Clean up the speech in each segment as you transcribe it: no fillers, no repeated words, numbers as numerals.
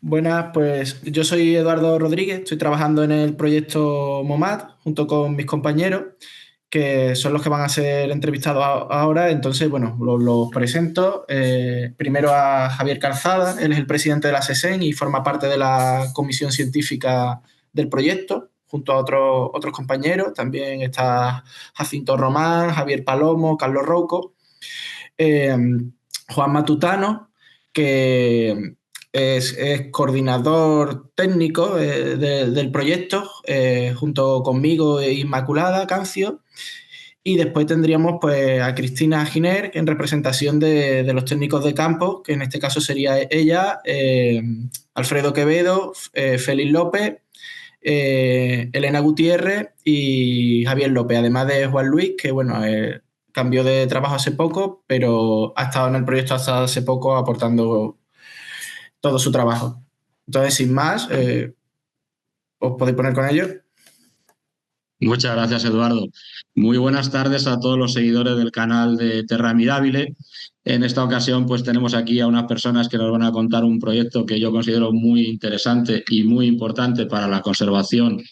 Buenas, pues yo soy Eduardo Rodríguez, estoy trabajando en el proyecto MOMAD junto con mis compañeros, que son los que van a ser entrevistados ahora. Entonces, bueno, los presento. Primero a Javier Calzada, él es el presidente de la SESEN y forma parte de la comisión científica del proyecto, junto a otros compañeros. También está Jacinto Román, Javier Palomo, Carlos Rouco. eh, Juan Matutano, que es coordinador técnico del proyecto, junto conmigo e Inmaculada Cancio. Y después tendríamos pues, a Cristina Giner, en representación de los técnicos de campo, que en este caso sería ella, Alfredo Quevedo, Félix López, Elena Gutiérrez y Javier López, además de Juan Luis, que bueno, cambió de trabajo hace poco, pero ha estado en el proyecto hasta hace poco aportando todo su trabajo. Entonces, sin más, os podéis poner con ellos. Muchas gracias, Eduardo. Muy buenas tardes a todos los seguidores del canal de Terra Mirabile. En esta ocasión, pues tenemos aquí a unas personas que nos van a contar un proyecto que yo considero muy interesante y muy importante para la conservación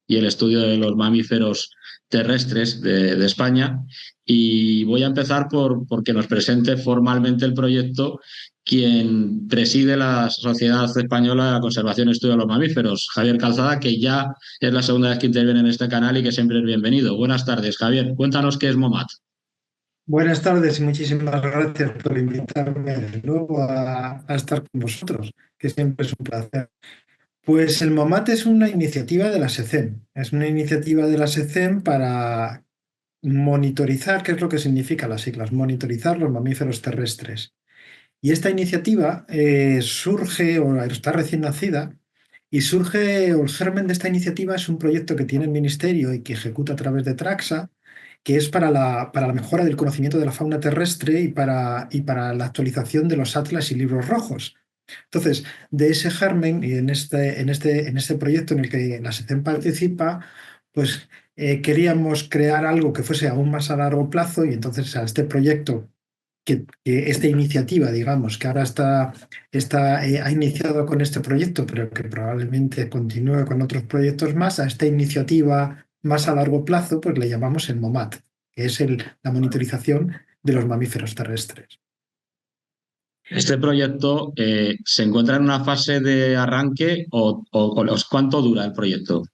y el estudio de los mamíferos terrestres de España. Y voy a empezar porque nos presente formalmente el proyecto quien preside la Sociedad Española de la Conservación y Estudio de los Mamíferos, Javier Calzada, que ya es la segunda vez que interviene en este canal y que siempre es bienvenido. Buenas tardes, Javier. Cuéntanos qué es MOMAT. Buenas tardes y muchísimas gracias por invitarme de nuevo a estar con vosotros, que siempre es un placer. Pues el MOMAT es una iniciativa de la SECEN, es una iniciativa de la SECEN para monitorizar, ¿qué es lo que significa las siglas? Monitorizar los mamíferos terrestres. Y esta iniciativa surge, o está recién nacida, y surge, o el germen de esta iniciativa es un proyecto que tiene el Ministerio y que ejecuta a través de Traxa, que es para la mejora del conocimiento de la fauna terrestre y para la actualización de los atlas y libros rojos. Entonces, de ese germen y en este proyecto en el que la SECEN participa, pues queríamos crear algo que fuese aún más a largo plazo y entonces a este proyecto que esta iniciativa, digamos, que ahora ha iniciado con este proyecto, pero que probablemente continúe con otros proyectos más, a esta iniciativa más a largo plazo, pues le llamamos el MOMAT, que es la monitorización de los mamíferos terrestres. Este proyecto se encuentra en una fase de arranque o ¿cuánto dura el proyecto?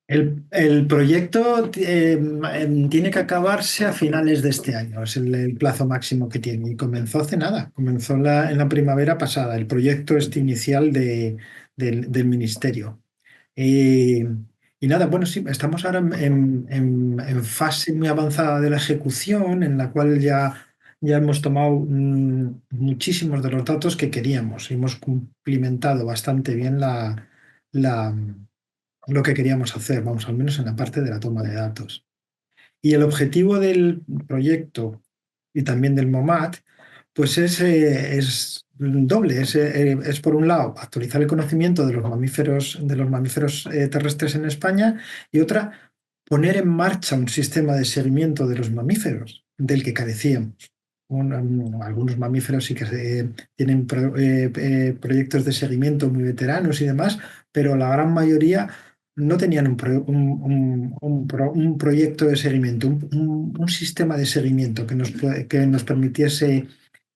El proyecto tiene que acabarse a finales de este año, es el plazo máximo que tiene. Y comenzó hace nada, comenzó en la primavera pasada, el proyecto este inicial del ministerio. Y, y nada, bueno, sí, estamos ahora en fase muy avanzada de la ejecución, en la cual ya hemos tomado muchísimos de los datos que queríamos. Hemos cumplimentado bastante bien la lo que queríamos hacer, vamos, al menos en la parte de la toma de datos. Y el objetivo del proyecto y también del MOMAT, pues es doble. Es por un lado actualizar el conocimiento de los mamíferos terrestres en España y otra, poner en marcha un sistema de seguimiento de los mamíferos del que carecíamos. Algunos mamíferos sí que tienen proyectos de seguimiento muy veteranos y demás, pero la gran mayoría no tenían un proyecto de seguimiento, un sistema de seguimiento que nos permitiese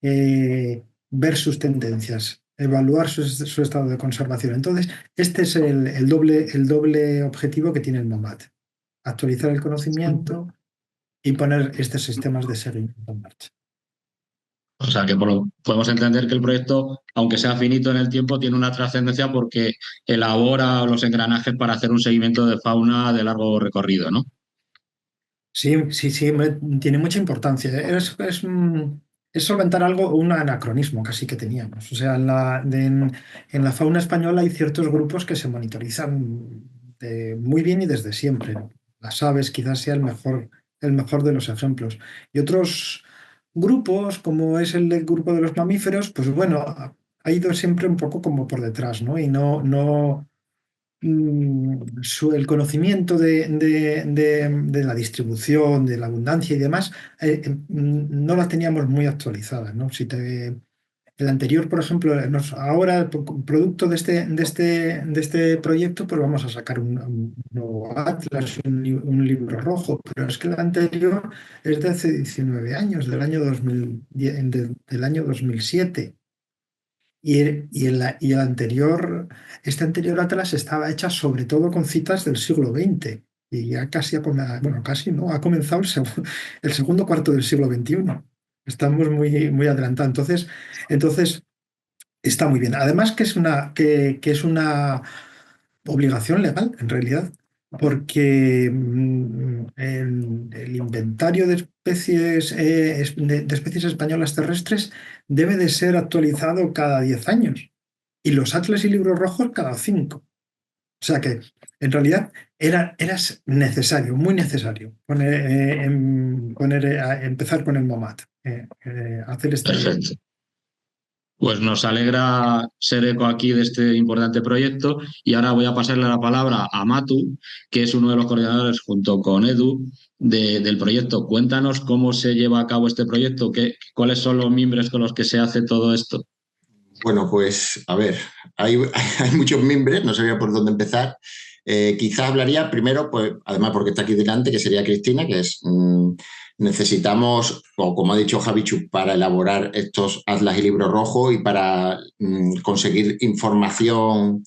ver sus tendencias, evaluar su estado de conservación. Entonces, este es el doble objetivo que tiene el MOMAT: actualizar el conocimiento y poner estos sistemas de seguimiento en marcha. O sea que podemos entender que el proyecto, aunque sea finito en el tiempo, tiene una trascendencia porque elabora los engranajes para hacer un seguimiento de fauna de largo recorrido, ¿no? Sí, sí, sí, tiene mucha importancia. Es solventar algo, un anacronismo casi que teníamos. O sea, en la fauna española hay ciertos grupos que se monitorizan muy bien y desde siempre. Las aves quizás sea el mejor de los ejemplos. Y otros grupos, como es el del grupo de los mamíferos, pues bueno, ha ido siempre un poco como por detrás, ¿no? Y el conocimiento de la distribución, de la abundancia y demás, no la teníamos muy actualizada, ¿no? El anterior, por ejemplo, ahora, producto de este proyecto, pues vamos a sacar un nuevo atlas, un libro rojo, pero es que el anterior es de hace 19 años, del año 2010, del año 2007. Y el anterior, este anterior atlas estaba hecha sobre todo con citas del siglo XX. Y ya casi, bueno, casi no, ha comenzado el segundo cuarto del siglo XXI. Estamos muy, muy adelantados. Entonces, está muy bien. Además que es una obligación legal, en realidad, porque el inventario de especies, de especies españolas terrestres debe de ser actualizado cada 10 años y los atlas y libros rojos cada 5. O sea que, en realidad, era necesario, muy necesario, empezar con el MOMAT, hacer esta guía. Perfecto. Pues nos alegra ser eco aquí de este importante proyecto y ahora voy a pasarle la palabra a Matu, que es uno de los coordinadores junto con Edu del proyecto. Cuéntanos cómo se lleva a cabo este proyecto, cuáles son los miembros con los que se hace todo esto. Bueno, pues a ver, hay muchos miembros, no sabía por dónde empezar. Quizás hablaría primero, pues además porque está aquí delante, que sería Cristina, que es necesitamos, o como ha dicho Javichu, para elaborar estos atlas y libros rojos y para conseguir información,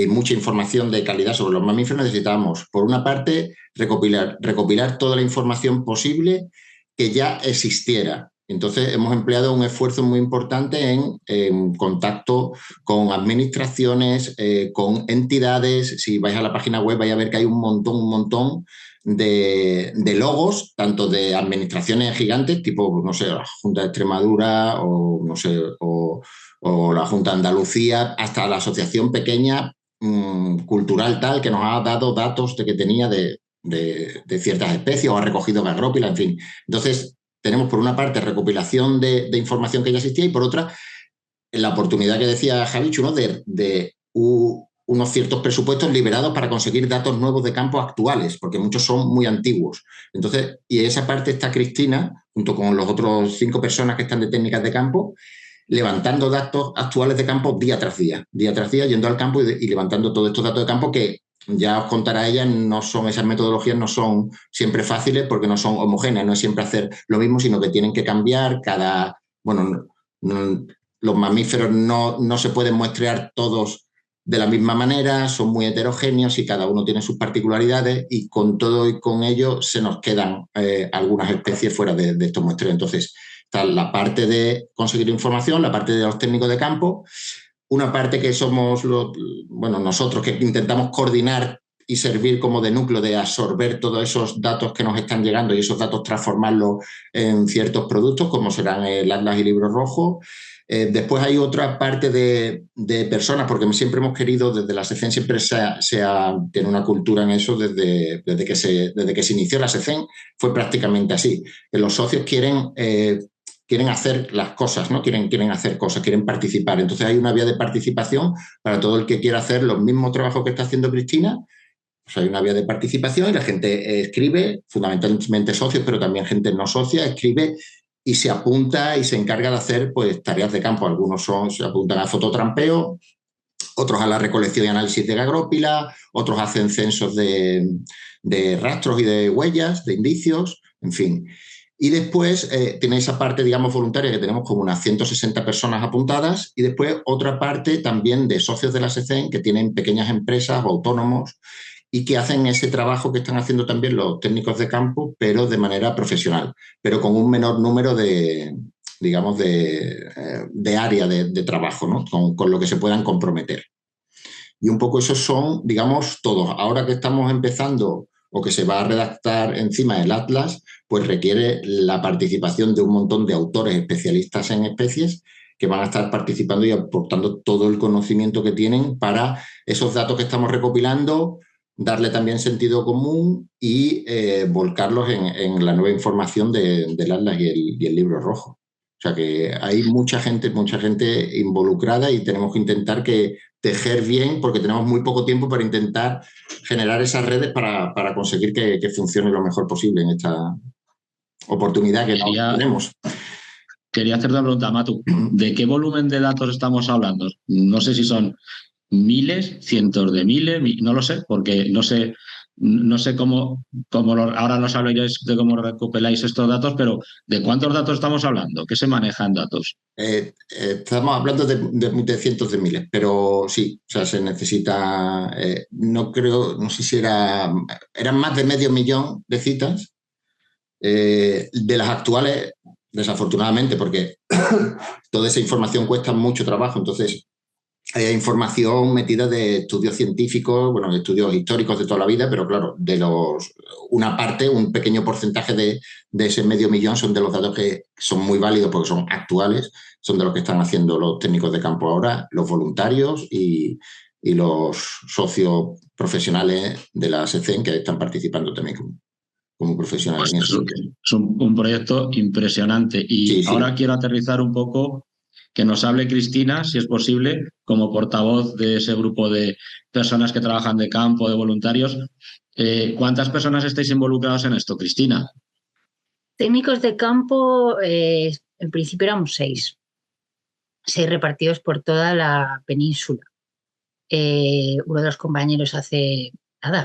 mucha información de calidad sobre los mamíferos, necesitamos, por una parte, recopilar toda la información posible que ya existiera. Entonces, hemos empleado un esfuerzo muy importante en contacto con administraciones, con entidades. Si vais a la página web, vais a ver que hay un montón de logos, tanto de administraciones gigantes, tipo, no sé, la Junta de Extremadura o, no sé, o la Junta de Andalucía, hasta la asociación pequeña cultural tal, que nos ha dado datos de que tenía de ciertas especies o ha recogido gagrópila, en fin. Entonces, tenemos por una parte recopilación de información que ya existía y por otra la oportunidad que decía Javichu, ¿no? de unos ciertos presupuestos liberados para conseguir datos nuevos de campo actuales, porque muchos son muy antiguos. Entonces, y en esa parte está Cristina, junto con los otros 5 personas que están de técnicas de campo, levantando datos actuales de campo día tras día, yendo al campo y levantando todos estos datos de campo que ya os contará ella, esas metodologías no son siempre fáciles porque no son homogéneas, no es siempre hacer lo mismo, sino que tienen que cambiar los mamíferos no se pueden muestrear todos de la misma manera, son muy heterogéneos y cada uno tiene sus particularidades y con todo y con ello se nos quedan algunas especies fuera de estos muestreos. Entonces, está la parte de conseguir información, la parte de los técnicos de campo, una parte que somos nosotros que intentamos coordinar y servir como de núcleo de absorber todos esos datos que nos están llegando y esos datos transformarlos en ciertos productos como serán el Atlas y Libro Rojo. Después hay otra parte de personas, porque siempre hemos querido, desde la SECEN siempre tiene una cultura en eso desde que se inició la SECEN, fue prácticamente así, que los socios quieren hacer las cosas, ¿no? Quieren hacer cosas, quieren participar. Entonces hay una vía de participación para todo el que quiera hacer los mismos trabajos que está haciendo Cristina. Pues hay una vía de participación y la gente escribe, fundamentalmente socios, pero también gente no socia, escribe y se apunta y se encarga de hacer pues tareas de campo. Algunos se apuntan a fototrampeo, otros a la recolección y análisis de gagrópila, otros hacen censos de rastros y de huellas, de indicios, en fin. Y después tiene esa parte, digamos, voluntaria, que tenemos como unas 160 personas apuntadas, y después otra parte también de socios de la SECEN que tienen pequeñas empresas o autónomos y que hacen ese trabajo que están haciendo también los técnicos de campo, pero de manera profesional, pero con un menor número de área de trabajo, ¿no? Con lo que se puedan comprometer. Y un poco esos son, digamos, todos. Ahora que estamos empezando o que se va a redactar encima del Atlas, pues requiere la participación de un montón de autores especialistas en especies que van a estar participando y aportando todo el conocimiento que tienen para esos datos que estamos recopilando, darle también sentido común y volcarlos en la nueva información del Atlas y el Libro Rojo. O sea que hay mucha gente involucrada y tenemos que intentar tejer bien, porque tenemos muy poco tiempo para intentar generar esas redes para conseguir que funcione lo mejor posible en esta oportunidad que tenemos. quería hacerte una pregunta, Matu. ¿De qué volumen de datos estamos hablando? No sé si son miles, cientos de miles, no lo sé, porque no sé ahora nos habláis de cómo recopiláis estos datos, pero ¿de cuántos datos estamos hablando? ¿Qué se maneja en datos? Estamos hablando de cientos de miles, pero sí, o sea, se necesita, no sé si eran más de 500.000 de citas, de las actuales, desafortunadamente, porque toda esa información cuesta mucho trabajo, entonces hay información metida de estudios científicos, bueno, de estudios históricos de toda la vida, pero claro, una parte, un pequeño porcentaje de ese 500.000 son de los datos que son muy válidos porque son actuales, son de los que están haciendo los técnicos de campo ahora, los voluntarios y los socios profesionales de la SECEN que están participando también como profesionales en eso. Es un proyecto impresionante y Sí. Ahora quiero aterrizar un poco, que nos hable Cristina, si es posible, como portavoz de ese grupo de personas que trabajan de campo, de voluntarios. ¿Cuántas personas estáis involucrados en esto, Cristina? Técnicos de campo, en principio éramos 6 repartidos por toda la península. Uno de los compañeros hace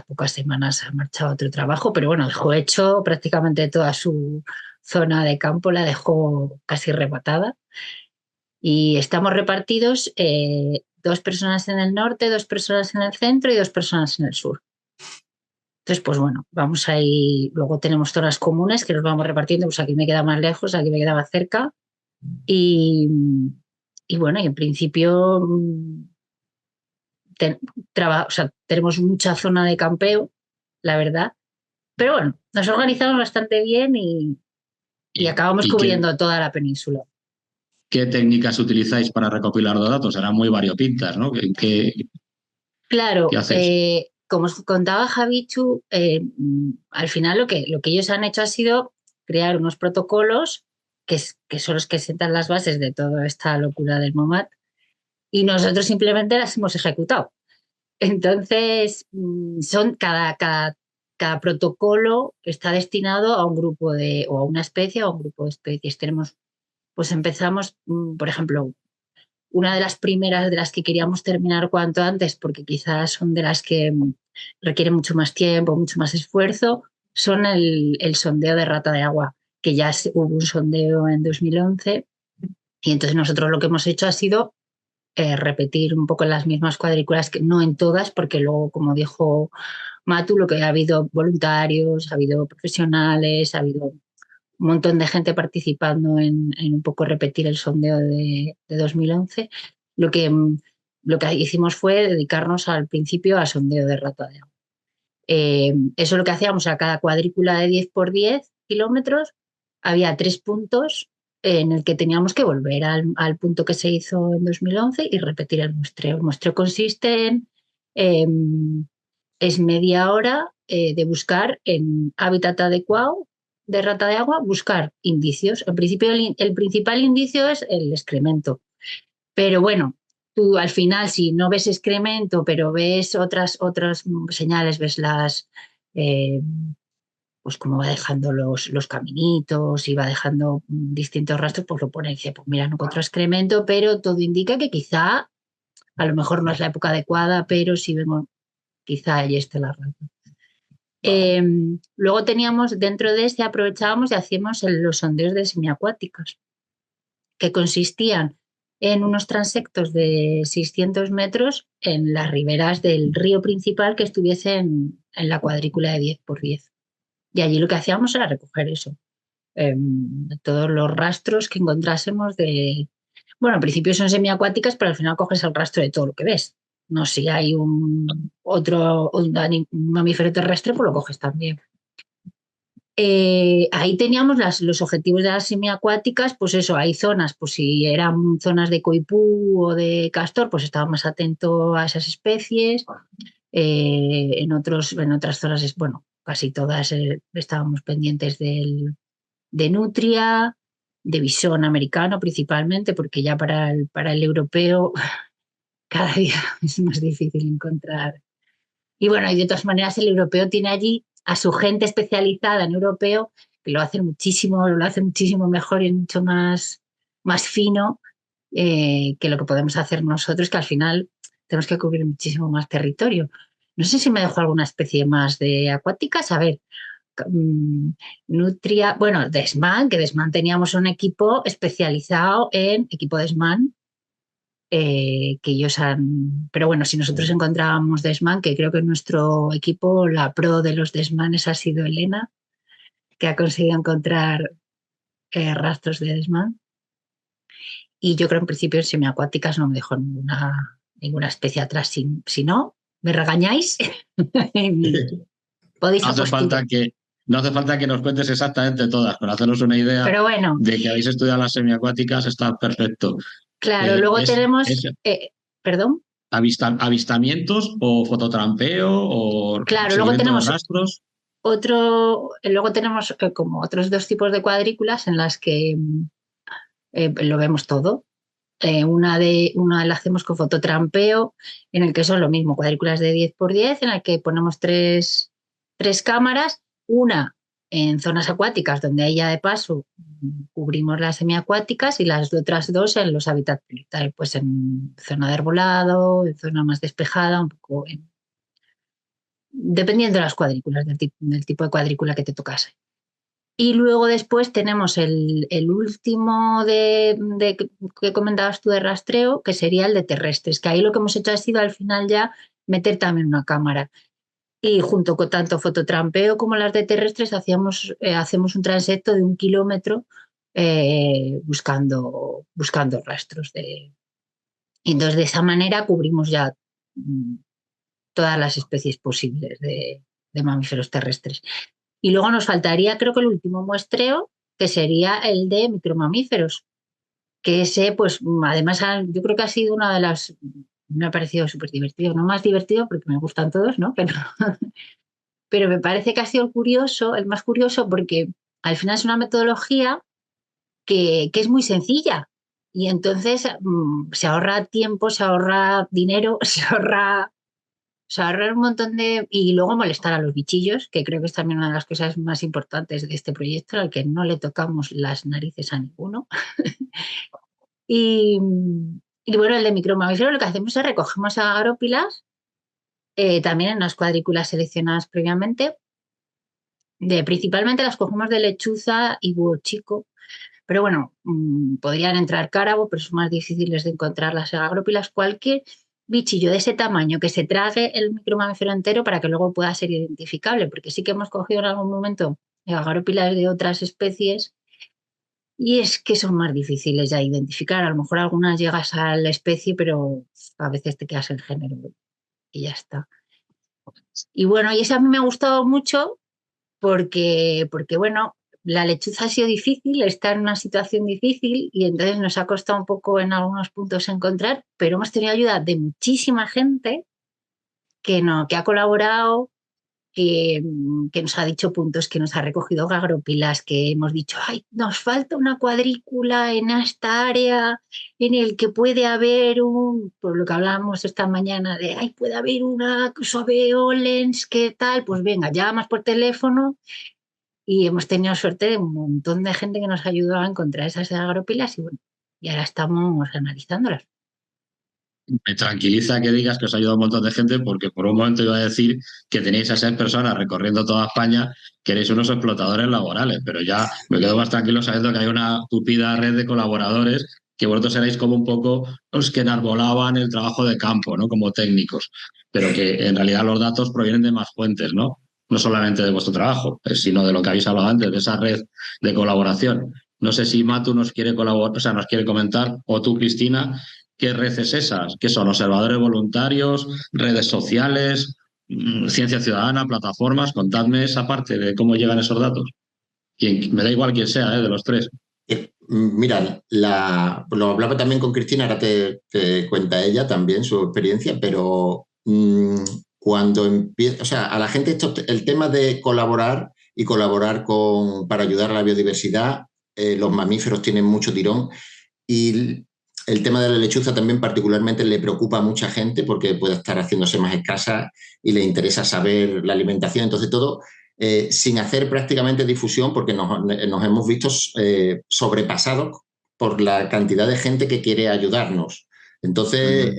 pocas semanas ha marchado a otro trabajo, pero bueno, dejó hecho prácticamente toda su zona de campo, la dejó casi rematada. Y estamos repartidos 2 personas en el norte, 2 personas en el centro y 2 personas en el sur. Entonces, pues bueno, vamos ahí. Luego tenemos zonas comunes que nos vamos repartiendo, pues aquí me queda más lejos, aquí me queda más cerca. Y bueno, y en principio tenemos mucha zona de campeo, la verdad. Pero bueno, nos organizamos bastante bien y acabamos cubriendo toda la península. ¿Qué técnicas utilizáis para recopilar los datos? Serán muy variopintas, ¿no? Claro, ¿qué hacéis? como os contaba Javichu, al final lo que ellos han hecho ha sido crear unos protocolos que son los que sientan las bases de toda esta locura del MOMAT y nosotros simplemente las hemos ejecutado. Entonces, cada protocolo está destinado a un grupo o a una especie o a un grupo de especies. Pues empezamos, por ejemplo, una de las primeras de las que queríamos terminar cuanto antes, porque quizás son de las que requieren mucho más tiempo, mucho más esfuerzo, son el sondeo de rata de agua, que ya hubo un sondeo en 2011 y entonces nosotros lo que hemos hecho ha sido repetir un poco las mismas cuadrículas, que no en todas, porque luego, como dijo Matu, lo que ha habido voluntarios, ha habido profesionales, ha habido un montón de gente participando en un poco repetir el sondeo de 2011. Lo que hicimos fue dedicarnos al principio a sondeo de rata de agua. Eso es lo que hacíamos a cada cuadrícula de 10 por 10 kilómetros. Había 3 puntos en el que teníamos que volver al punto que se hizo en 2011 y repetir el muestreo. El muestreo consiste es media hora de buscar en hábitat adecuado de rata de agua, buscar indicios. En principio el principal indicio es el excremento. Pero bueno, tú al final, si no ves excremento, pero ves otras señales, ves pues como va dejando los caminitos y va dejando distintos rastros, pues lo pone y dice, pues mira, no encuentro excremento, pero todo indica que quizá, a lo mejor no es la época adecuada, pero si vemos, quizá ahí esté la rata. Luego teníamos, dentro de este aprovechábamos y hacíamos los sondeos de semiacuáticas, que consistían en unos transectos de 600 metros en las riberas del río principal que estuviese en la cuadrícula de 10 por 10. Y allí lo que hacíamos era recoger eso, todos los rastros que encontrásemos bueno, al principio son semiacuáticas, pero al final coges el rastro de todo lo que ves. No, si hay un mamífero terrestre, pues lo coges también. Ahí teníamos los objetivos de las semiacuáticas, pues eso, hay zonas, pues si eran zonas de coipú o de castor, pues estaba más atento a esas especies. En otras zonas, bueno, casi todas estábamos pendientes de nutria, de bisón americano principalmente, porque ya para el europeo cada día es más difícil encontrar. Y bueno, y de todas maneras el europeo tiene allí a su gente especializada en europeo, que lo hace muchísimo mejor y es mucho más más fino que lo que podemos hacer nosotros, que al final tenemos que cubrir muchísimo más territorio. No sé si me dejo alguna especie más de acuáticas. A ver, nutria, bueno, desmán, que desmán teníamos un equipo especializado en equipo desmán, que ellos han... Pero bueno, si nosotros encontrábamos desmán, que creo que en nuestro equipo la pro de los desmanes ha sido Elena, que ha conseguido encontrar rastros de desmán. Y yo creo en principio en semiacuáticas no me dejo ninguna especie atrás. Si no, me regañáis. Podéis apostar. No hace falta que nos cuentes exactamente todas, pero hacernos una idea Pero bueno, de que habéis estudiado las semiacuáticas está perfecto. Claro, luego tenemos... ¿Perdón? ¿Avistamientos o fototrampeo o claro, luego tenemos rastros? Luego tenemos como otros 2 tipos de cuadrículas en las que lo vemos todo. Una la hacemos con fototrampeo, en el que son lo mismo, cuadrículas de 10×10, en la que ponemos tres cámaras, una en zonas acuáticas, donde ahí ya de paso cubrimos las semiacuáticas, y las otras 2 en los hábitats prioritarios, pues en zona de arbolado, en zona más despejada, un poco dependiendo de las cuadrículas, del tipo de cuadrícula que te tocase. Y luego después tenemos el último que comentabas tú de rastreo, que sería el de terrestres, que ahí lo que hemos hecho ha sido al final ya meter también una cámara. Y junto con tanto fototrampeo como las de terrestres hacemos un transecto de 1 kilómetro buscando rastros. Y entonces de esa manera cubrimos ya todas las especies posibles de mamíferos terrestres. Y luego nos faltaría, creo que el último muestreo, que sería el de micromamíferos, que ese, pues además yo creo que ha sido una de las... Me ha parecido súper divertido, no más divertido porque me gustan todos, ¿no? Pero me parece que ha sido el más curioso, porque al final es una metodología que es muy sencilla, y entonces se ahorra tiempo, se ahorra dinero, se ahorra un montón de... Y luego molestar a los bichillos, que creo que es también una de las cosas más importantes de este proyecto, al que no le tocamos las narices a ninguno. y bueno, el de micromamíferos lo que hacemos es recogemos agarópilas, también en unas cuadrículas seleccionadas previamente. Principalmente las cogemos de lechuza y búho chico, pero bueno, podrían entrar cárabo, pero son más difíciles de encontrar las agrópilas. Cualquier bichillo de ese tamaño que se trague el micromamífero entero para que luego pueda ser identificable, porque sí que hemos cogido en algún momento agrópilas de otras especies y es que son más difíciles ya de identificar. A lo mejor algunas llegas a la especie, pero a veces te quedas en género y ya está. Y bueno, y eso a mí me ha gustado mucho porque bueno, la lechuza ha sido difícil, está en una situación difícil, y entonces nos ha costado un poco en algunos puntos encontrar, pero hemos tenido ayuda de muchísima gente que ha colaborado, que nos ha dicho puntos, que nos ha recogido agrópilas, que hemos dicho, ay, nos falta una cuadrícula en esta área en el que puede haber por lo que hablábamos esta mañana, de, ay, puede haber una suaveolens, ¿qué tal? Pues venga, llamas por teléfono. Y hemos tenido suerte de un montón de gente que nos ha ayudado a encontrar esas agrópilas, y bueno, y ahora estamos analizándolas. Me tranquiliza que digas que os ha ayudado un montón de gente, porque por un momento iba a decir que tenéis a 6 personas recorriendo toda España, que erais unos explotadores laborales, pero ya me quedo más tranquilo sabiendo que hay una tupida red de colaboradores, que vosotros erais como un poco los que enarbolaban el trabajo de campo, ¿no? Como técnicos, pero que en realidad los datos provienen de más fuentes, ¿no? No solamente de vuestro trabajo, sino de lo que habéis hablado antes, de esa red de colaboración. No sé si Matu nos quiere colaborar, nos quiere comentar, o tú, Cristina, ¿qué red es esas? ¿Qué son? ¿Observadores voluntarios? ¿Redes sociales? ¿Ciencia ciudadana? ¿Plataformas? Contadme esa parte de cómo llegan esos datos. Me da igual quién sea, de los 3. Mira, lo hablaba también con Cristina, ahora te cuenta ella también su experiencia, pero cuando empieza, o sea, a la gente el tema de colaborar para ayudar a la biodiversidad, los mamíferos tienen mucho tirón, y el tema de la lechuza también particularmente le preocupa a mucha gente porque puede estar haciéndose más escasa y le interesa saber la alimentación. Entonces todo sin hacer prácticamente difusión, porque nos hemos visto sobrepasados por la cantidad de gente que quiere ayudarnos. Entonces,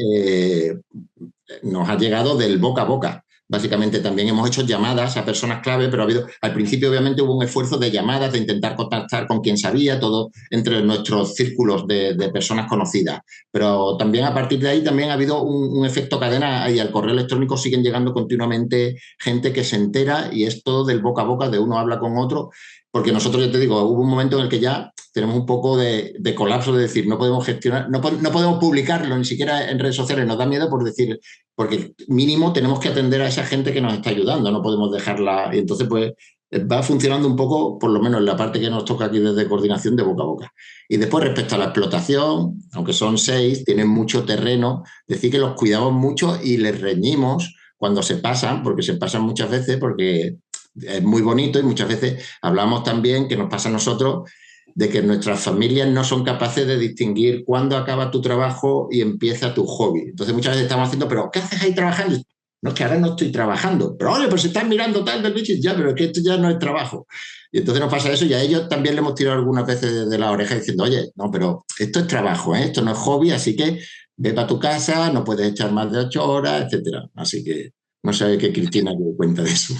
nos ha llegado del boca a boca. Básicamente también hemos hecho llamadas a personas clave, pero al principio obviamente hubo un esfuerzo de llamadas, de intentar contactar con quien sabía, todo entre nuestros círculos de personas conocidas. Pero también a partir de ahí también ha habido un efecto cadena y al correo electrónico siguen llegando continuamente gente que se entera y es todo del boca a boca, de uno habla con otro, porque nosotros, ya te digo, hubo un momento en el que ya tenemos un poco de colapso de decir, no podemos gestionar, no podemos publicarlo ni siquiera en redes sociales, nos da miedo por decir, porque mínimo tenemos que atender a esa gente que nos está ayudando, no podemos dejarla. Y entonces, pues, va funcionando un poco, por lo menos en la parte que nos toca aquí desde coordinación, de boca a boca. Y después, respecto a la explotación, aunque son 6, tienen mucho terreno, decir que los cuidamos mucho y les reñimos cuando se pasan, porque se pasan muchas veces, porque es muy bonito y muchas veces hablamos también, que nos pasa a nosotros, de que nuestras familias no son capaces de distinguir cuándo acaba tu trabajo y empieza tu hobby. Entonces muchas veces estamos haciendo, pero ¿qué haces ahí trabajando? No, es que ahora no estoy trabajando. Pero oye, pues se están mirando tal del bicho, ya, pero es que esto ya no es trabajo. Y entonces nos pasa eso y a ellos también le hemos tirado algunas veces de la oreja diciendo, oye, no, pero esto es trabajo, ¿eh? Esto no es hobby, así que ve para tu casa, no puedes echar más de 8 horas, etcétera. Así que no sé qué Cristina dio cuenta de eso.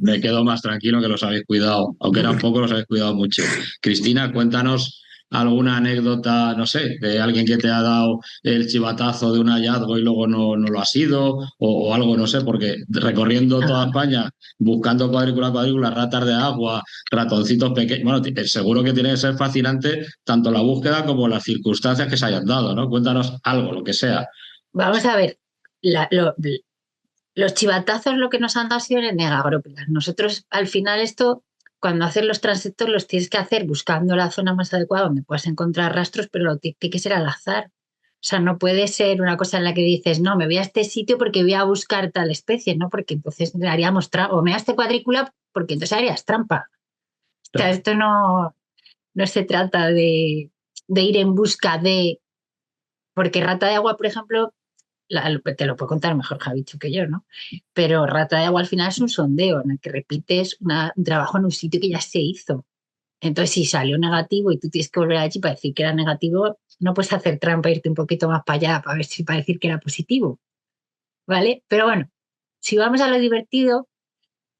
Me quedo más tranquilo que los habéis cuidado, aunque eran pocos, los habéis cuidado mucho. Cristina, cuéntanos alguna anécdota, no sé, de alguien que te ha dado el chivatazo de un hallazgo y luego no lo ha sido, o algo, no sé, porque recorriendo toda España, buscando cuadrícula, ratas de agua, ratoncitos pequeños, bueno, seguro que tiene que ser fascinante tanto la búsqueda como las circunstancias que se hayan dado, ¿no? Cuéntanos algo, lo que sea. Vamos a ver, los chivatazos lo que nos han dado ha sido en negagrópilas. Nosotros, al final, esto, cuando haces los transectos, los tienes que hacer buscando la zona más adecuada donde puedas encontrar rastros, pero lo tiene que ser al azar. O sea, no puede ser una cosa en la que dices, no, me voy a este sitio porque voy a buscar tal especie, ¿no? Porque entonces haríamos trampa. O me voy a este cuadrícula porque entonces harías trampa. O sea, esto no se trata de ir en busca de... Porque rata de agua, por ejemplo, te lo puedo contar mejor Javichu que yo, ¿no? Pero rata de agua al final es un sondeo en el que repites un trabajo en un sitio que ya se hizo. Entonces, si salió negativo y tú tienes que volver allí para decir que era negativo, no puedes hacer trampa, irte un poquito más para allá para decir que era positivo, ¿vale? Pero bueno, si vamos a lo divertido,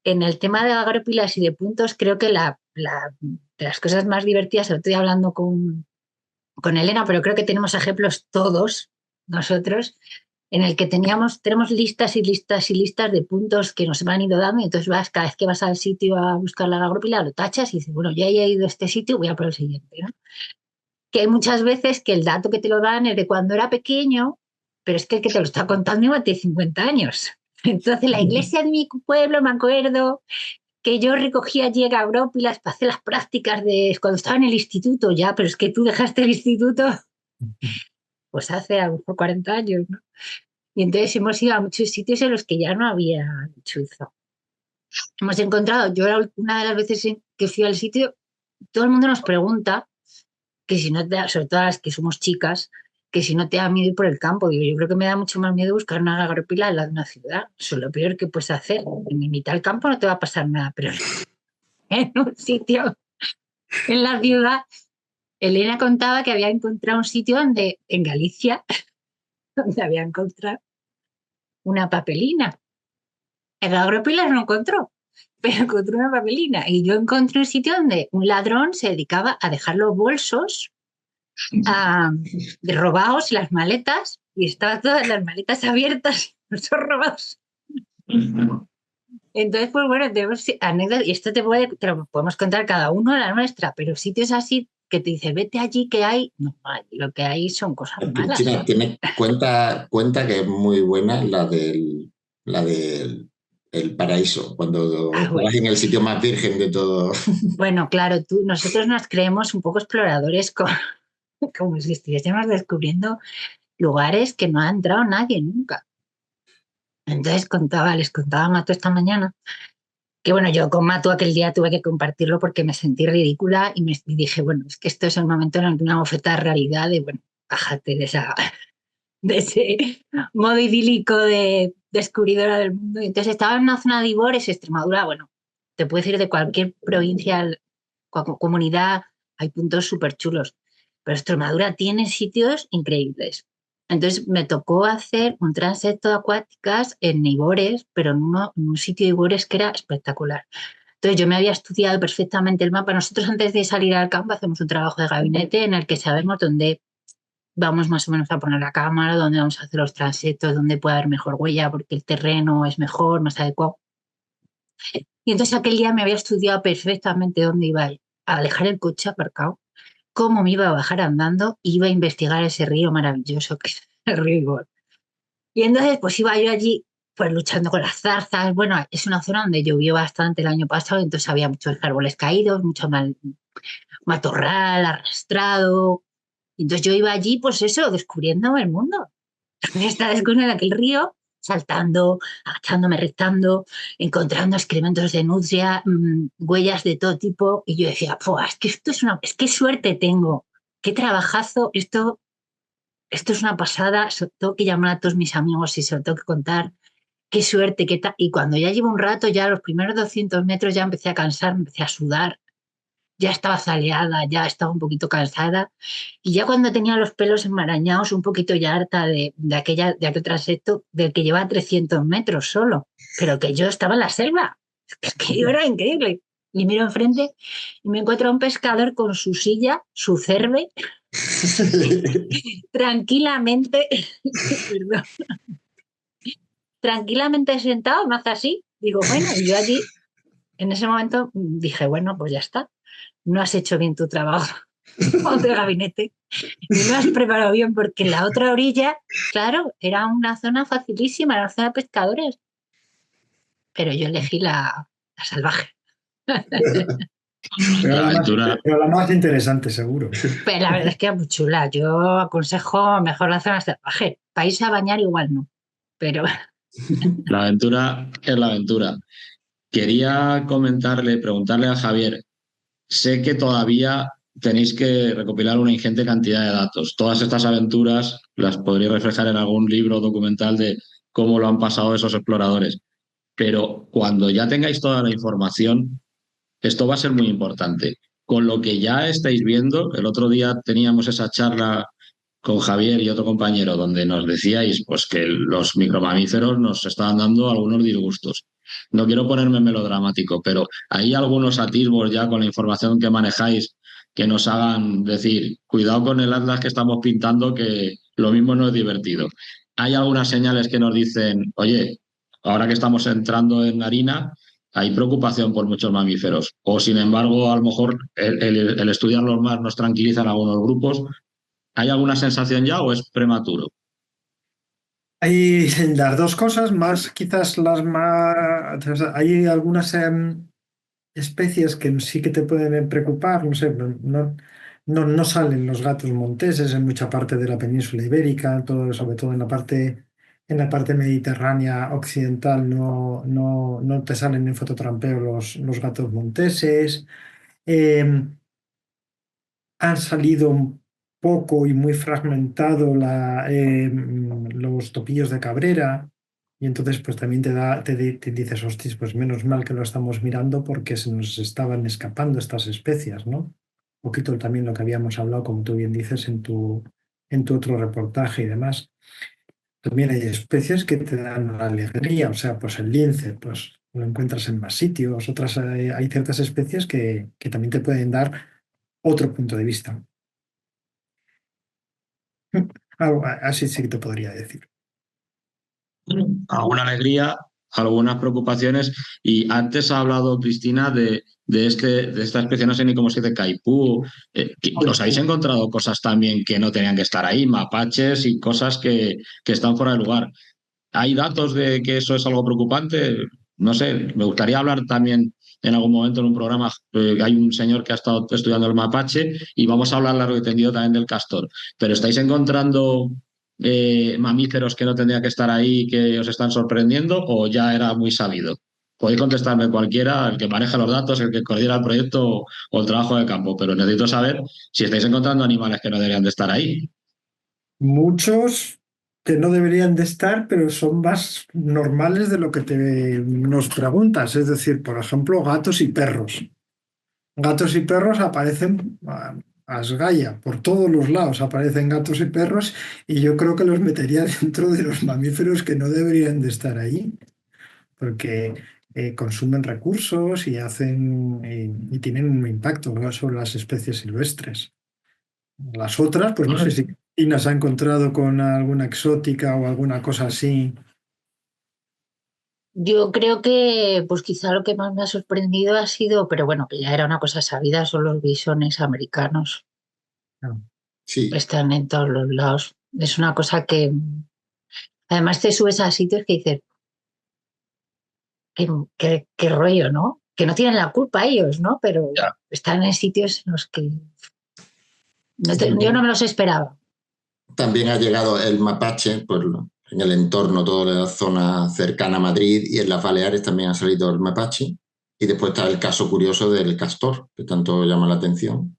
en el tema de agrópilas y de puntos, creo que de las cosas más divertidas, lo estoy hablando con Elena, pero creo que tenemos ejemplos todos nosotros, en el que tenemos listas y listas y listas de puntos que nos han ido dando y entonces cada vez que vas al sitio a buscar la agrópila lo tachas y dices, bueno, ya he ido a este sitio, voy a por el siguiente, ¿no? Que hay muchas veces que el dato que te lo dan es de cuando era pequeño, pero es que el que te lo está contando igual tiene 50 años. Entonces la iglesia de mi pueblo, me acuerdo que yo recogía allí agrópilas para hacer las prácticas de cuando estaba en el instituto ya, pero es que tú dejaste el instituto pues hace a lo mejor 40 años, ¿no? Y entonces hemos ido a muchos sitios en los que ya no había chuzo. Hemos encontrado, yo una de las veces que fui al sitio, todo el mundo nos pregunta que si no te, sobre todo las que somos chicas, que si no te da miedo ir por el campo. Digo, yo creo que me da mucho más miedo buscar una agropila en la de una ciudad. Eso es lo peor que puedes hacer. En mitad del campo no te va a pasar nada, pero en un sitio, en la ciudad, Elena contaba que había encontrado un sitio en Galicia, donde había encontrado una papelina. El agropilas no encontró, pero encontró una papelina. Y yo encontré un sitio donde un ladrón se dedicaba a dejar los bolsos robados y las maletas, y estaban todas las maletas abiertas y los robados. Entonces, pues bueno, tenemos anécdotas, y esto te lo podemos contar cada uno la nuestra, pero sitios así que te dice, vete allí que hay, no hay, lo que hay son cosas malas. Cristina, tiene cuenta que es muy buena la del el paraíso, cuando vas en el sitio más virgen de todo. Bueno, claro, nosotros nos creemos un poco exploradores como si estuviésemos descubriendo lugares que no ha entrado nadie nunca. Entonces les contaba a Mato esta mañana que bueno, yo con Mato aquel día tuve que compartirlo porque me sentí ridícula y dije, bueno, es que esto es el momento en el que una bofetada de realidad de, bueno, bájate de ese modo idílico de descubridora del mundo. Entonces estaba en una zona de Ibores, Extremadura, bueno, te puedes ir de cualquier provincia, comunidad, hay puntos súper chulos. pero Extremadura tiene sitios increíbles. Entonces me tocó hacer un transecto de acuáticas en Nibores, pero en un sitio de Nibores que era espectacular. Entonces yo me había estudiado perfectamente el mapa. Nosotros antes de salir al campo hacemos un trabajo de gabinete en el que sabemos dónde vamos más o menos a poner la cámara, dónde vamos a hacer los transectos, dónde puede haber mejor huella, porque el terreno es mejor, más adecuado. Y entonces aquel día me había estudiado perfectamente dónde iba a dejar el coche aparcado, cómo me iba a bajar andando, iba a investigar ese río maravilloso que es el río Ibor. Y entonces pues iba yo allí pues luchando con las zarzas. Bueno, es una zona donde llovió bastante el año pasado, entonces había muchos árboles caídos, mucho matorral arrastrado. Entonces yo iba allí, pues eso, descubriendo el mundo. Estaba descubriendo aquel río, saltando, agachándome, rectando, encontrando excrementos de nutria, huellas de todo tipo. Y yo decía, es que esto es qué suerte tengo, qué trabajazo, esto es una pasada, tengo que llamar a todos mis amigos y se lo tengo que contar, qué suerte, qué tal. Y cuando ya llevo un rato, ya los primeros 200 metros ya empecé a cansar, empecé a sudar, ya estaba zaleada, ya estaba un poquito cansada. Y ya cuando tenía los pelos enmarañados, un poquito ya harta de aquel trayecto del que llevaba 300 metros solo, pero que yo estaba en la selva. Es que era increíble. Y miro enfrente y me encuentro a un pescador con su silla, su cerve, tranquilamente, perdón, tranquilamente sentado, me hace así. Digo, bueno, y yo allí, en ese momento, dije, bueno, pues ya está. No has hecho bien tu trabajo de gabinete y no has preparado bien, porque en la otra orilla, claro, era una zona facilísima, era una zona de pescadores, pero yo elegí la salvaje. Pero la más interesante, seguro. Pero la verdad es que era muy chula. Yo aconsejo mejor la zona salvaje. Para irse a bañar igual no, pero... La aventura es la aventura. Quería preguntarle a Javier, sé que todavía tenéis que recopilar una ingente cantidad de datos. Todas estas aventuras las podréis reflejar en algún libro o documental de cómo lo han pasado esos exploradores. Pero cuando ya tengáis toda la información, esto va a ser muy importante. Con lo que ya estáis viendo, el otro día teníamos esa charla con Javier y otro compañero donde nos decíais pues, que los micromamíferos nos estaban dando algunos disgustos. No quiero ponerme melodramático, pero hay algunos atisbos ya con la información que manejáis que nos hagan decir, cuidado con el atlas que estamos pintando, que lo mismo no es divertido. Hay algunas señales que nos dicen, oye, ahora que estamos entrando en harina, hay preocupación por muchos mamíferos. O, sin embargo, a lo mejor el estudiarlos más nos tranquiliza en algunos grupos. ¿Hay alguna sensación ya o es prematuro? Hay las dos cosas, más quizás las más... o sea, hay algunas especies que sí que te pueden preocupar, no sé, no salen los gatos monteses en mucha parte de la península ibérica, sobre todo en la parte mediterránea occidental no te salen en fototrampeo los gatos monteses. Eh, Han salido un poco y muy fragmentado los topillos de Cabrera, y entonces pues también te dices, hostia, pues menos mal que lo estamos mirando porque se nos estaban escapando estas especies, ¿no? Un poquito también lo que habíamos hablado, como tú bien dices, en tu otro reportaje y demás. También hay especies que te dan la alegría, o sea, pues el lince, pues lo encuentras en más sitios, otras, hay ciertas especies que también te pueden dar otro punto de vista. Así sí que te podría decir. Alguna alegría, algunas preocupaciones. Y antes ha hablado Cristina de esta especie, no sé ni cómo se dice, caipú. ¿Os habéis encontrado cosas también que no tenían que estar ahí, mapaches y cosas que están fuera de lugar? ¿Hay datos de que eso es algo preocupante? No sé, me gustaría hablar también en algún momento en un programa. Hay un señor que ha estado estudiando el mapache y vamos a hablar largo y tendido también del castor. Pero ¿estáis encontrando mamíferos que no tendrían que estar ahí, que os están sorprendiendo, o ya era muy sabido? Podéis contestarme cualquiera, el que maneja los datos, el que coordina el proyecto o el trabajo de campo, pero necesito saber si estáis encontrando animales que no deberían de estar ahí. Muchos que no deberían de estar, pero son más normales de lo que nos preguntas. Es decir, por ejemplo, gatos y perros. Gatos y perros aparecen Asgaya, por todos los lados aparecen gatos y perros y yo creo que los metería dentro de los mamíferos que no deberían de estar ahí, porque consumen recursos y y tienen un impacto, ¿no?, sobre las especies silvestres. Las otras, pues no sé si China se ha encontrado con alguna exótica o alguna cosa así. Yo creo que pues quizá lo que más me ha sorprendido ha sido, pero bueno, que ya era una cosa sabida, son los bisones americanos. Sí, Están en todos los lados. Es una cosa que además te subes a sitios que dices, qué rollo, ¿no? Que no tienen la culpa ellos, ¿no? Pero Ya. están en sitios en los que yo no también, me los esperaba. también ha llegado el mapache, pues en el entorno, toda la zona cercana a Madrid y en las Baleares también ha salido el mapache. Y después está el caso curioso del castor, que tanto llama la atención,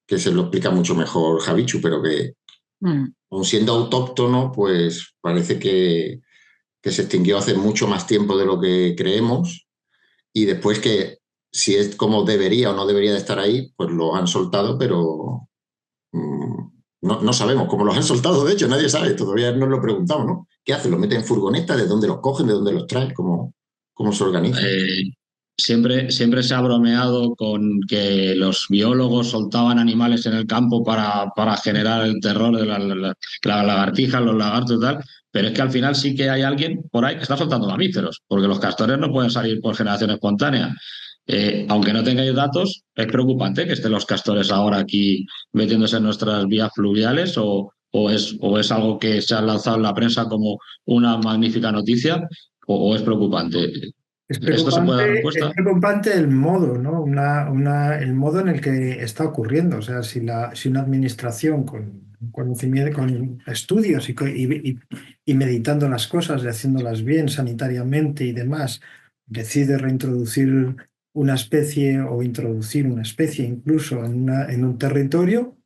que se lo explica mucho mejor Javichu, pero que Mm. aun siendo autóctono, pues parece que se extinguió hace mucho más tiempo de lo que creemos y después que si es como debería o no debería de estar ahí, pues lo han soltado, pero no sabemos cómo los han soltado, de hecho, nadie sabe, todavía nos lo preguntamos, ¿no? ¿Qué hacen? ¿Los meten en furgoneta? ¿De dónde los cogen? ¿De dónde los traen? ¿Cómo se organizan? Siempre se ha bromeado con que los biólogos soltaban animales en el campo para generar el terror de la lagartija, los lagartos y tal, pero es que al final sí que hay alguien por ahí que está soltando mamíferos, porque los castores no pueden salir por generación espontánea. Aunque no tengáis datos, es preocupante que estén los castores ahora aquí metiéndose en nuestras vías fluviales o es algo que se ha lanzado en la prensa como una magnífica noticia o es preocupante. ¿Esto se puede dar Es respuesta? preocupante el modo, ¿no? El modo en el que está ocurriendo. O sea, si una administración con conocimiento, con estudios y meditando las cosas y haciéndolas bien sanitariamente y demás, decide reintroducir una especie o introducir una especie incluso en un territorio,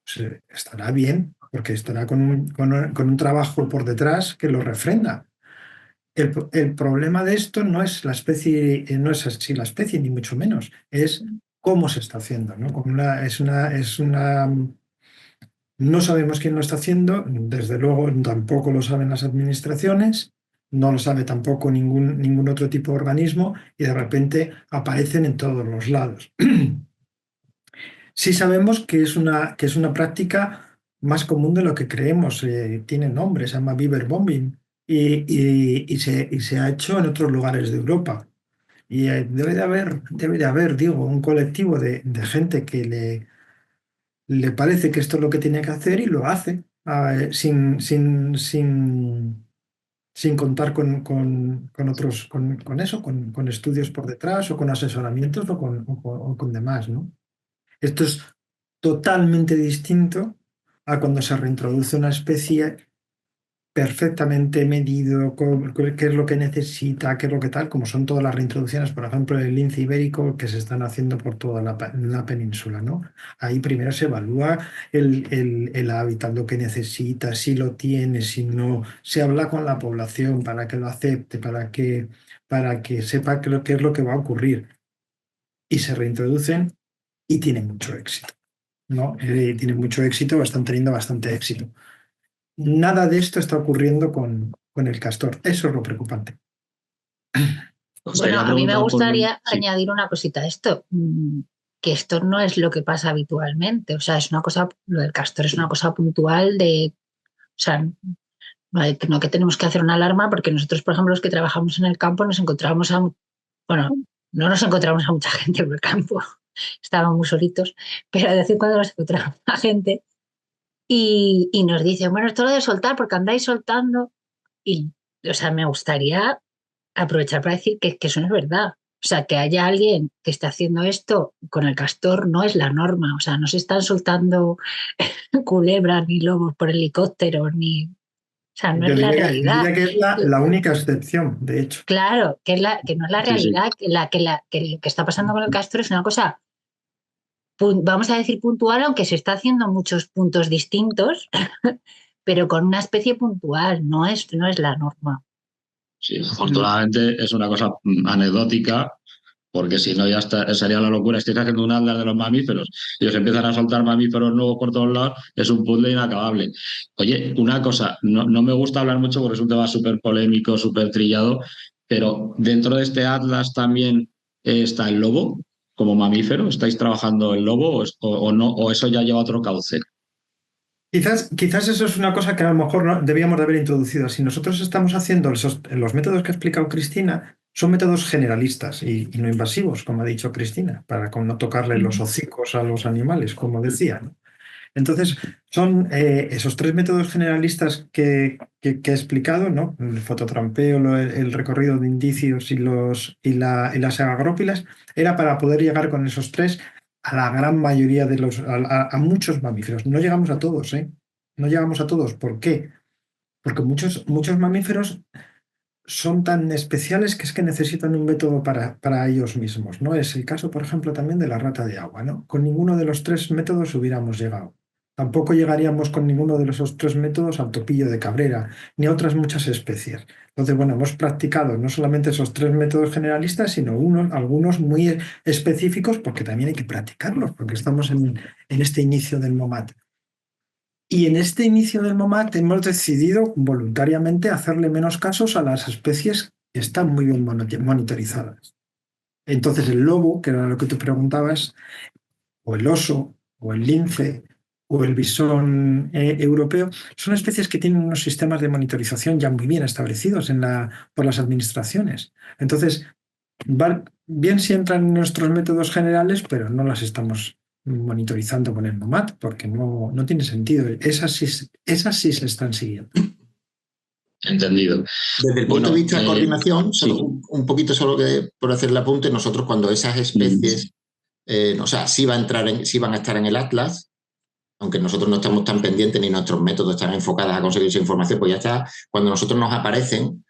pues, estará bien, porque estará con un trabajo por detrás que lo refrenda. El problema de esto no es la especie, no es así la especie, ni mucho menos, es cómo se está haciendo, ¿no? No sabemos quién lo está haciendo, desde luego tampoco lo saben las administraciones, no lo sabe tampoco ningún otro tipo de organismo y de repente aparecen en todos los lados. Sí sabemos que es una práctica más común de lo que creemos. Tiene nombre, se llama beaver bombing y se ha hecho en otros lugares de Europa. Y debe de haber, digo, un colectivo de gente que le parece que esto es lo que tiene que hacer y lo hace, sin contar con otros, con eso, con estudios por detrás o con asesoramientos o con demás, ¿no? Esto es totalmente distinto a cuando se reintroduce una especie perfectamente medido, qué es lo que necesita, qué es lo que tal, como son todas las reintroducciones, por ejemplo, el lince ibérico que se están haciendo por toda la península, ¿no? Ahí primero se evalúa el hábitat, lo que necesita, si lo tiene, si no, se habla con la población para que lo acepte, para que sepa qué es lo que va a ocurrir. Y se reintroducen y tienen mucho éxito, ¿no? Tienen mucho éxito, están teniendo bastante éxito. Nada de esto está ocurriendo con el castor. Eso es lo preocupante. Os Bueno, quería a mí me preguntar por... gustaría Sí, añadir una cosita a esto, que esto no es lo que pasa habitualmente, o sea, es una cosa, lo del castor es una cosa puntual o sea, no que tenemos que hacer una alarma porque nosotros, por ejemplo, los que trabajamos en el campo nos encontramos bueno, no nos encontramos a mucha gente por el campo, estábamos muy solitos, pero de vez en cuando nos encontramos a gente y nos dicen, bueno, esto lo de soltar porque andáis soltando y, o sea, me gustaría aprovechar para decir que eso no es verdad. O sea, que haya alguien que esté haciendo esto con el castor no es la norma. O sea, no se están soltando culebras ni lobos por helicóptero, ni... O sea, no es la Yo realidad. diría que es la única excepción, de hecho. Claro, que no es la sí, sí. realidad, que lo que está pasando con el castor es una cosa, vamos a decir puntual, aunque se está haciendo muchos puntos distintos, pero con una especie puntual, no es la norma. Sí, afortunadamente es una cosa anecdótica porque si no ya sería la locura. Estáis haciendo un atlas de los mamíferos, ellos empiezan a soltar mamíferos nuevos por todos lados, es un puzzle inacabable. Oye, una cosa, no me gusta hablar mucho porque es un tema súper polémico, súper trillado, pero dentro de este atlas también está el lobo como mamífero. ¿Estáis trabajando el lobo o no, o eso ya lleva otro cauce? Quizás eso es una cosa que a lo mejor debíamos de haber introducido. Si nosotros estamos haciendo los métodos que ha explicado Cristina, son métodos generalistas y no invasivos, como ha dicho Cristina, para no tocarle los hocicos a los animales, como decía, ¿no? Entonces, son esos 3 métodos generalistas que he explicado, ¿no? El fototrampeo, el recorrido de indicios y las agrópilas, era para poder llegar con esos 3 a la gran mayoría a muchos mamíferos. No llegamos a todos, ¿eh? No llegamos a todos. ¿Por qué? Porque muchos mamíferos son tan especiales que es que necesitan un método para ellos mismos, ¿no? Es el caso, por ejemplo, también de la rata de agua, ¿no? Con ninguno de los 3 métodos hubiéramos llegado. Tampoco llegaríamos con ninguno de esos 3 métodos al topillo de Cabrera, ni a otras muchas especies. Entonces, bueno, hemos practicado no solamente esos 3 métodos generalistas, sino algunos muy específicos, porque también hay que practicarlos, porque estamos en este inicio del MOMAT. Y en este inicio del MOMAT hemos decidido voluntariamente hacerle menos casos a las especies que están muy bien monitorizadas. Entonces el lobo, que era lo que tú preguntabas, o el oso, o el lince, o el bisón europeo, son especies que tienen unos sistemas de monitorización ya muy bien establecidos por las administraciones. Entonces, bien si entran en nuestros métodos generales, pero no las estamos monitorizando con el MOMAT, porque no tiene sentido. Esas sí se están siguiendo. Entendido. Desde el punto de vista de coordinación, sí. un poquito solo que por hacer el apunte, nosotros cuando esas especies, o sea, sí van a estar en el atlas, aunque nosotros no estamos tan pendientes ni nuestros métodos están enfocados a conseguir esa información, pues ya está. Cuando nosotros nos aparecen,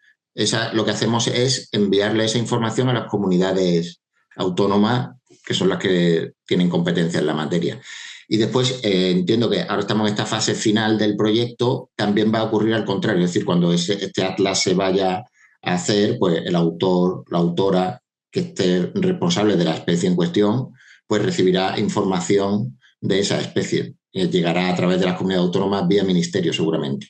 lo que hacemos es enviarle esa información a las comunidades autónomas, que son las que tienen competencia en la materia. Y después entiendo que ahora estamos en esta fase final del proyecto, también va a ocurrir al contrario, es decir, cuando este atlas se vaya a hacer, pues el autor, la autora que esté responsable de la especie en cuestión, pues recibirá información de esa especie. Llegará a través de las comunidades autónomas vía ministerio, seguramente.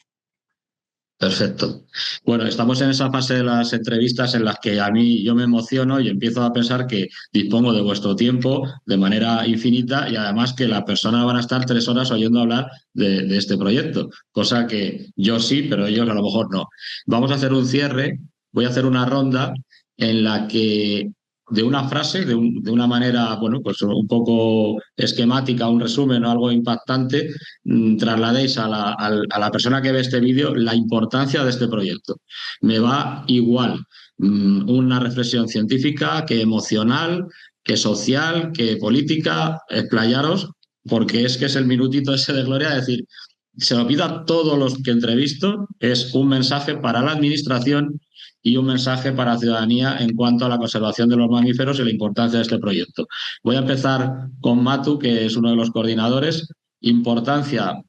Perfecto. Bueno, estamos en esa fase de las entrevistas en las que a mí yo me emociono y empiezo a pensar que dispongo de vuestro tiempo de manera infinita y además que las personas van a estar 3 horas oyendo hablar de este proyecto, cosa que yo sí, pero ellos a lo mejor no. Vamos a hacer un cierre, voy a hacer una ronda en la que de una frase, de una manera, bueno, pues un poco esquemática, un resumen o algo impactante, trasladéis a la persona que ve este vídeo la importancia de este proyecto. Me va igual una reflexión científica que emocional, que social, que política, explayaros, porque es que es el minutito ese de gloria, es decir, se lo pido a todos los que entrevisto, es un mensaje para la administración y un mensaje para la ciudadanía en cuanto a la conservación de los mamíferos y la importancia de este proyecto. Voy a empezar con Matu, que es uno de los coordinadores. Importancia,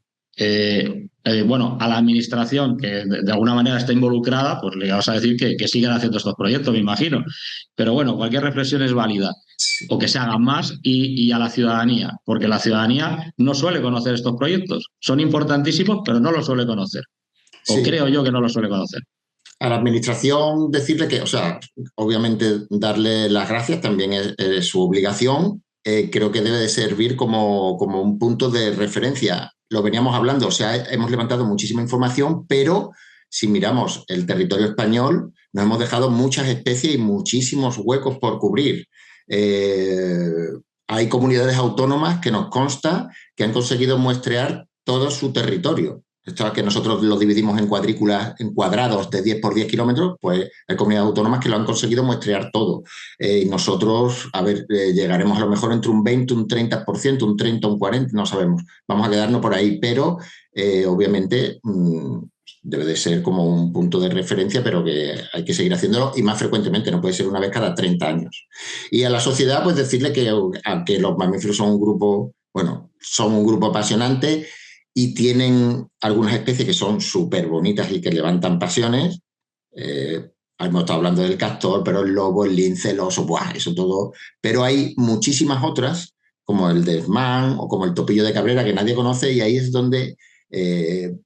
bueno, a la administración que de alguna manera está involucrada, pues le vas a decir que sigan haciendo estos proyectos, me imagino. Pero bueno, cualquier reflexión es válida, o que se hagan más, y a la ciudadanía, porque la ciudadanía no suele conocer estos proyectos. Son importantísimos, pero no los suele conocer. O creo yo que no los suele conocer. A la administración decirle que, o sea, obviamente darle las gracias también es su obligación. Creo que debe de servir como un punto de referencia. Lo veníamos hablando, o sea, hemos levantado muchísima información, pero si miramos el territorio español, nos hemos dejado muchas especies y muchísimos huecos por cubrir. Hay comunidades autónomas que nos consta que han conseguido muestrear todo su territorio. Esto es que nosotros lo dividimos en cuadrículas, en cuadrados de 10 por 10 kilómetros, pues hay comunidades autónomas que lo han conseguido muestrear todo. Y nosotros, a ver, llegaremos a lo mejor entre un 20, un 30%, un 30, un 40%, no sabemos. Vamos a quedarnos por ahí, pero obviamente debe de ser como un punto de referencia, pero que hay que seguir haciéndolo y más frecuentemente, no puede ser una vez cada 30 años. Y a la sociedad, pues decirle que aunque los mamíferos son un grupo, bueno, son un grupo apasionante, y tienen algunas especies que son súper bonitas y que levantan pasiones, hemos estado hablando del castor, pero el lobo, el lince, el oso, ¡buah! Eso todo. Pero hay muchísimas otras, como el desmán o como el topillo de Cabrera, que nadie conoce, y ahí es donde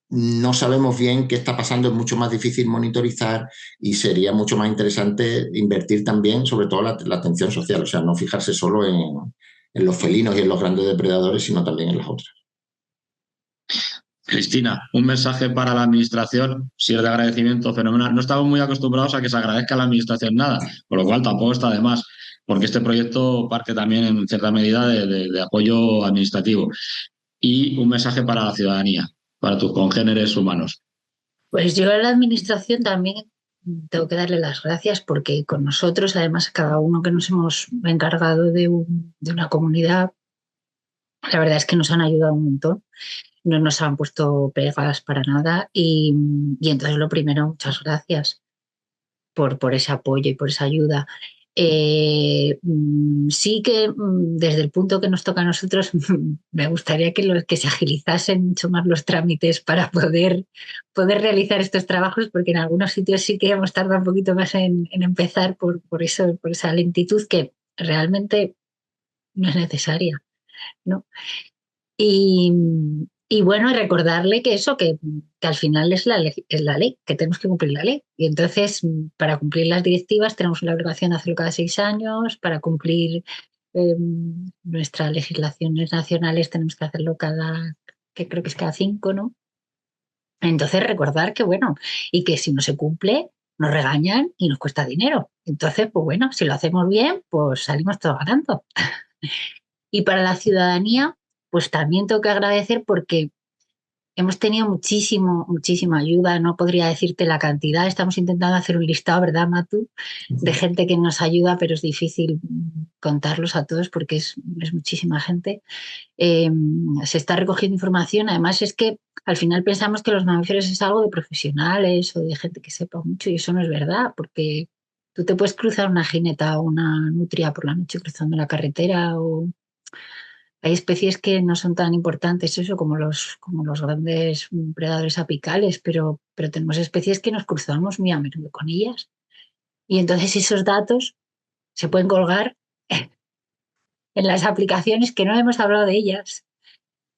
no sabemos bien qué está pasando, es mucho más difícil monitorizar y sería mucho más interesante invertir también, sobre todo, la atención social, o sea, no fijarse solo en los felinos y en los grandes depredadores, sino también en las otras. Cristina, un mensaje para la administración, si es de agradecimiento, fenomenal. No estamos muy acostumbrados a que se agradezca a la administración nada, con lo cual tampoco está de más, porque este proyecto parte también en cierta medida de apoyo administrativo. Y un mensaje para la ciudadanía, para tus congéneres humanos. Pues yo a la administración también tengo que darle las gracias porque con nosotros, además, cada uno que nos hemos encargado de una comunidad, la verdad es que nos han ayudado un montón. No nos han puesto pegas para nada y entonces lo primero, muchas gracias por ese apoyo y por esa ayuda. Sí que desde el punto que nos toca a nosotros, me gustaría que se agilizasen mucho más los trámites para poder realizar estos trabajos, porque en algunos sitios sí que hemos tardado un poquito más en empezar por esa lentitud que realmente no es necesaria, ¿no? Y, y bueno, recordarle que eso, que al final es la ley, que tenemos que cumplir la ley. Y entonces, para cumplir las directivas, tenemos la obligación de hacerlo cada 6 años, para cumplir nuestras legislaciones nacionales tenemos que hacerlo que creo que es cada 5, ¿no? Entonces, recordar que, bueno, y que si no se cumple, nos regañan y nos cuesta dinero. Entonces, pues bueno, si lo hacemos bien, pues salimos todos ganando. Y para la ciudadanía, pues también tengo que agradecer porque hemos tenido muchísima ayuda. No podría decirte la cantidad. Estamos intentando hacer un listado, ¿verdad, Matu? De gente que nos ayuda, pero es difícil contarlos a todos porque es muchísima gente. Se está recogiendo información. Además, es que al final pensamos que los mamíferos es algo de profesionales o de gente que sepa mucho y eso no es verdad, porque tú te puedes cruzar una jineta o una nutria por la noche cruzando la carretera o hay especies que no son tan importantes eso como los grandes predadores apicales, pero tenemos especies que nos cruzamos muy a menudo con ellas. Y entonces esos datos se pueden colgar en las aplicaciones que no hemos hablado de ellas,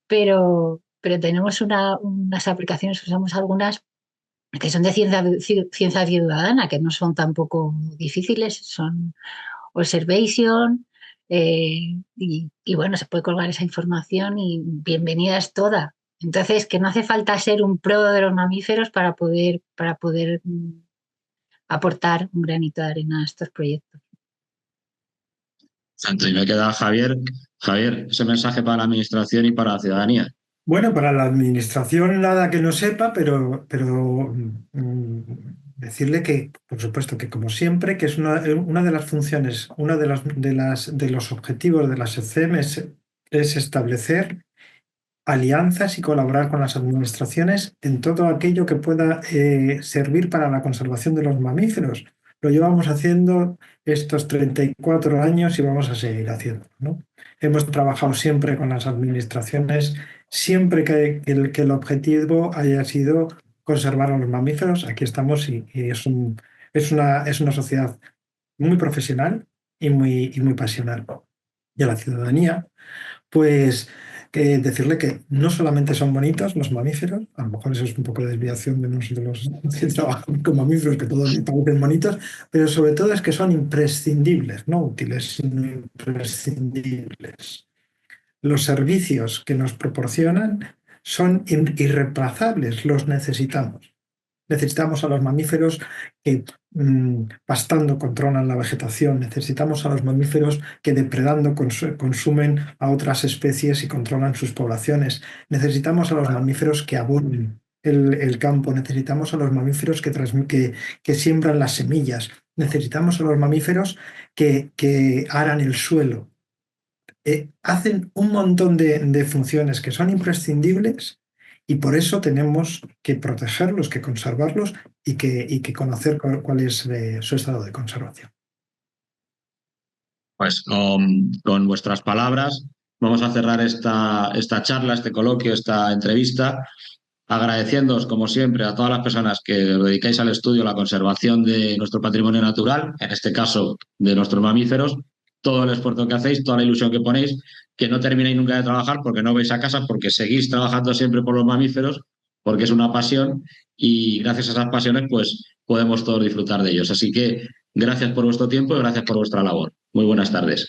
pero tenemos unas aplicaciones, usamos algunas que son de ciencia ciudadana, que no son tampoco difíciles, son Observation, y bueno, se puede colgar esa información y bienvenida es toda. Entonces, que no hace falta ser un pro de los mamíferos para poder aportar un granito de arena a estos proyectos. Santo, y me queda Javier. Javier, ese mensaje para la administración y para la ciudadanía. Bueno, para la administración nada que no sepa, pero decirle que, por supuesto, que como siempre, que es una de las funciones, de los objetivos de la SECEM es establecer alianzas y colaborar con las administraciones en todo aquello que pueda servir para la conservación de los mamíferos. Lo llevamos haciendo estos 34 años y vamos a seguir haciendo, ¿no? Hemos trabajado siempre con las administraciones, siempre que el objetivo haya sido conservar a los mamíferos. Aquí estamos y es una sociedad muy profesional y muy pasional. Y a la ciudadanía, pues decirle que no solamente son bonitos los mamíferos, a lo mejor eso es un poco de desviación de los que trabajan con mamíferos, que todos parecen bonitos, pero sobre todo es que son imprescindibles, no útiles, sino imprescindibles. Los servicios que nos proporcionan son irreemplazables, los necesitamos. Necesitamos a los mamíferos que pastando controlan la vegetación, necesitamos a los mamíferos que depredando consumen a otras especies y controlan sus poblaciones, necesitamos a los mamíferos que abonen el campo, necesitamos a los mamíferos que siembran las semillas, necesitamos a los mamíferos que aran el suelo. Hacen un montón de funciones que son imprescindibles y por eso tenemos que protegerlos, que conservarlos y que conocer cuál es su estado de conservación. Pues con vuestras palabras vamos a cerrar esta charla, este coloquio, esta entrevista. agradeciéndoos, como siempre, a todas las personas que os dedicáis al estudio, a la conservación de nuestro patrimonio natural, en este caso de nuestros mamíferos, todo el esfuerzo que hacéis, toda la ilusión que ponéis, que no terminéis nunca de trabajar porque no vais a casa, porque seguís trabajando siempre por los mamíferos, porque es una pasión y gracias a esas pasiones pues podemos todos disfrutar de ellos. Así que gracias por vuestro tiempo y gracias por vuestra labor. Muy buenas tardes.